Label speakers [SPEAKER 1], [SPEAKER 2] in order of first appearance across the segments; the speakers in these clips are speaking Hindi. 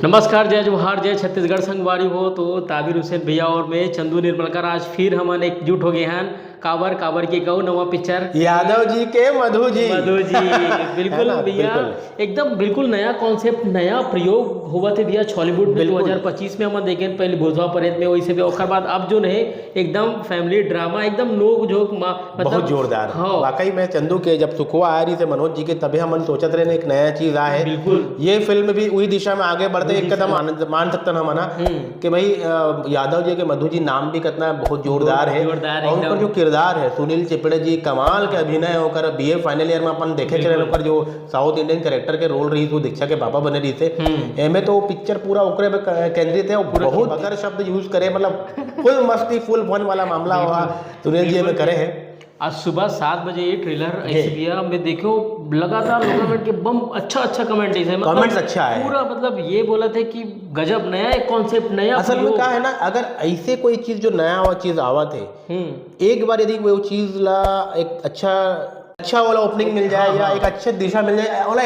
[SPEAKER 1] नमस्कार, जय जोहार, जय छत्तीसगढ़ संगवारी हो। तो ताबिर हुसैन भैया और मैं चंदू निर्मलकर आज फिर हमन एकजुट हो गए हैं काबर काबर के गौ नवा पिक्चर
[SPEAKER 2] यादव जी के मधु जी
[SPEAKER 1] बिल्कुल भैया, एकदम बिल्कुल नया कॉन्सेप्ट, नया प्रयोग हुआ थे भैया बॉलीवुड में 2025 में हम देखे पहले भोजवा परेत में, वैसे भी और बाद अब जो है एकदम फैमिली ड्रामा, एकदम नोक झोंक मतलब
[SPEAKER 2] बहुत जोरदार। हाँ। वाकई में चंदू के जब सुखवा आ रही थे मनोज जी के, तभी हम सोचते रहे एक नया चीज आया है। बिल्कुल ये फिल्म भी वही दिशा में आगे बढ़ते एक कदम मान सकते हम ना कि भाई यादव जी के मधु जी नाम भी कितना बहुत जोरदार है। और उनका जो किरदार है सुनील चिपड़े जी कमाल के अभिनय होकर बीए फाइनल ईयर में अपन देखे चले ओकर जो साउथ इंडियन कैरेक्टर के रोल रही थी, दीक्षा के पापा बने रही थे। एमे तो पिक्चर पूरा ओकरे पे केंद्रित है और बहुत अगर शब्द यूज करे मतलब फुल मस्ती फुल फन वाला मामला हुआ सुनील जी में करे हैं।
[SPEAKER 1] आज सुबह 7 बजे ये ट्रेलर ऐसे भैया मैं देखो लगातार लोग कमेंट के बम अच्छा कमेंट है, मतलब
[SPEAKER 2] कमेंट्स अच्छा है
[SPEAKER 1] पूरा, मतलब ये बोला थे कि गजब नया एक कॉन्सेप्ट नया।
[SPEAKER 2] असल में क्या है ना, अगर ऐसे कोई चीज जो नया हुआ चीज आवा थे एक बार यदि वो चीज ला एक अच्छा वाला ओपनिंग मिल जाए या एक अच्छे दिशा मिल जाए वाला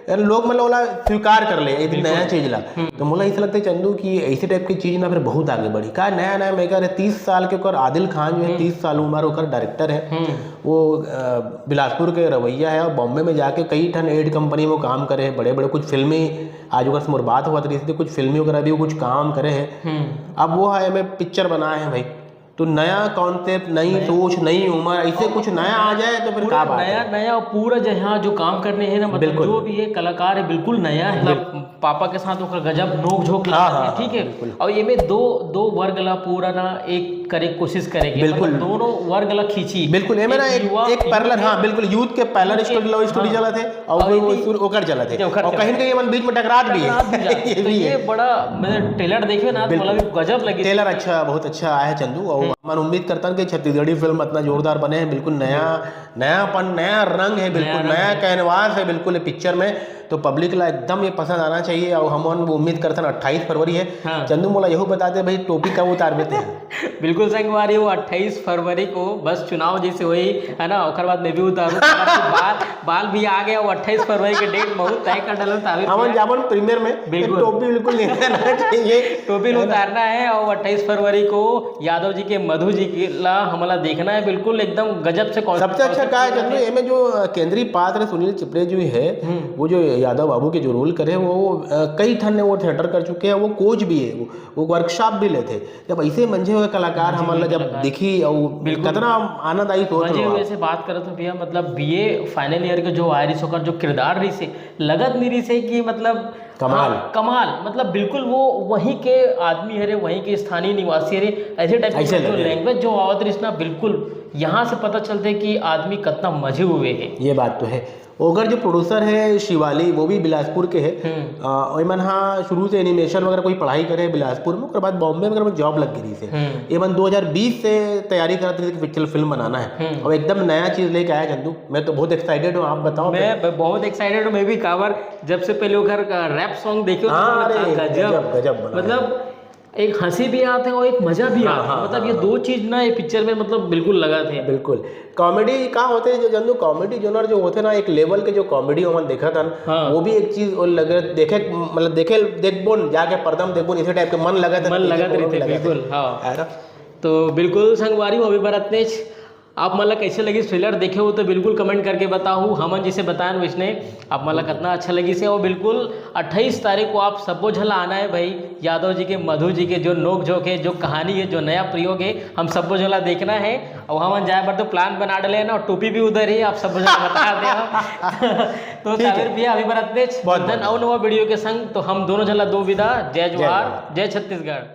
[SPEAKER 2] लोग मतलब वाला स्वीकार कर ले एक नया चीज ला, तो मुझे ऐसा लगता है चंदू की ऐसे टाइप की चीज ना फिर बहुत आगे बढ़ी। का नया मेकर है 30 साल के ऊपर आदिल खान जो है 30 साल उम्र होकर डायरेक्टर है, वो बिलासपुर के रवैया है और बॉम्बे में जाके कई ठन एड कंपनी में काम करे हैं, बड़े बड़े कुछ फिल्में आज अगर से बात हुआ तो कुछ फिल्मी वगैरह भी कुछ काम करे हैं। अब वो है हमें पिक्चर बनाए हैं भाई, तो नया कॉन्सेप्ट, नई सोच, नई उम्र, ऐसे कुछ नया आ जाए तो फिर क्या बात है।
[SPEAKER 1] नया पूरा जहाँ जो काम करने हैं ना, मतलब जो भी है कलाकार है बिल्कुल नया है। मतलब पापा के साथ होकर गजब नोक झोंक ठीक है। और ये में दो वर्ग ला पूरा ना एक करे कोशिश करेंगे, बिल्कुल दोनों वर्ग ला खींची बिल्कुल ये मेरा एक पैरेलल। हाँ बिल्कुल, यूथ के पैरेलल स्टोरी चला थे और ओकर चला थे और कहीं कहीं मन बीच में टकरात भी है। ये बड़ा मतलब ट्रेलर देखे ना मतलब गजब लगी।
[SPEAKER 2] ट्रेलर अच्छा, बहुत अच्छा आया है चंदू और मैं उम्मीद करता हूँ कि छत्तीसगढ़ी फिल्म इतना जोरदार बने हैं, बिल्कुल नयापन, नया रंग है, बिल्कुल नया कैनवास है बिल्कुल पिक्चर में, तो पब्लिक ला एकदम ये पसंद आना चाहिए। और हम उम्मीद करते हैं 28 फरवरी है। हाँ। चंदू मोला यही बताते भाई टोपी कब उतार देते हैं।
[SPEAKER 1] बिल्कुल संगवारी वो 28 फरवरी को बस चुनाव जैसे हुई है ना, और बाद में भी उतारू बाल भी आ गया, वो 28 फरवरी के डेट बहुत तय कर डाला
[SPEAKER 2] हम जावन प्रीमियर में बिल्कुल टोपी बिल्कुल चाहिए,
[SPEAKER 1] टोपी उतारना है। और 28 फरवरी को यादव जी के मधु जी के ला हमला देखना है, बिल्कुल एकदम गजब से।
[SPEAKER 2] सबसे अच्छा क्या है चंदू इनमें जो केंद्रीय पात्र सुनील चिपड़े जी है, वो जो यादव बाबू के जो रोल करे वो कई ठन ने वो थिएटर कर चुके हैं, वो कोच भी है, वो वर्कशॉप भी लेते। जब ऐसे मंझे हुए कलाकार हमारा जब दिखी और कितना आनंद आई सोच
[SPEAKER 1] रहे से बात करे तो भैया, मतलब बीए फाइनल ईयर के जो आयरिस होकर जो किरदार रही से लगत नहीं रही से कि मतलब कमाल मतलब बिल्कुल वो वहीं के आदमी है, वहीं के स्थानीय निवासी है, ऐसे टाइप की लैंग्वेज जो आवत रही ना, बिल्कुल यहाँ से पता चलते कि आदमी कितना मजे हुए है।
[SPEAKER 2] ये बात तो है। ओगर जो प्रोड्यूसर है शिवाली, वो भी बिलासपुर के है। मन हाँ शुरू से एनिमेशन वगैरह कोई पढ़ाई करे बिलासपुर में, उसके बाद बॉम्बे में जॉब लग गई से। ये मन 2020 से तैयारी करते थे कि पिक्चर फिल्म बनाना है और एकदम नया चीज लेके आया चंदू। मैं तो बहुत एक्साइटेड हूँ, आप बताओ।
[SPEAKER 1] मैं बहुत एक्साइटेड हूँ, मैं भी काबर जब से पहले वो रैप सॉन्ग देखे गजब, मतलब एक हंसी भी आते हैं और एक मजा भी आता है। मतलब ये दो चीज ना ये पिक्चर में मतलब बिल्कुल लगाते हैं।
[SPEAKER 2] बिल्कुल कॉमेडी का होते हैं जो जंदू, कॉमेडी जोनर जो होते ना एक लेवल के जो कॉमेडी हमन देखा था वो भी एक चीज लगे देखे, मतलब देखबोन जाके पर्दम देखबोन इसी टाइप के मन लगत
[SPEAKER 1] रहे थे बिल्कुल। हाँ तो बिल्कुल संगवारी हो भी बरतने आप मतलब कैसे लगी ट्रेलर देखे हो तो बिल्कुल कमेंट करके बताओ। हमन जिसे बताएं वैसने आप मतलब कितना अच्छा लगी से। और बिल्कुल 28 तारीख को आप सबको झला आना है भाई, यादव जी के मधु जी के जो नोक झोंक है, जो कहानी है, जो नया प्रयोग है, हम सबको झला देखना है। और हमन जाए पर तो प्लान बना डाले ना, और टोपी भी उधर ही आप सबको झला बता दे। तो साबिर भैया अभी बरतने और नवा वीडियो के संग तो हम दोनों झला दो विदा। जय जोहार, जय छत्तीसगढ़।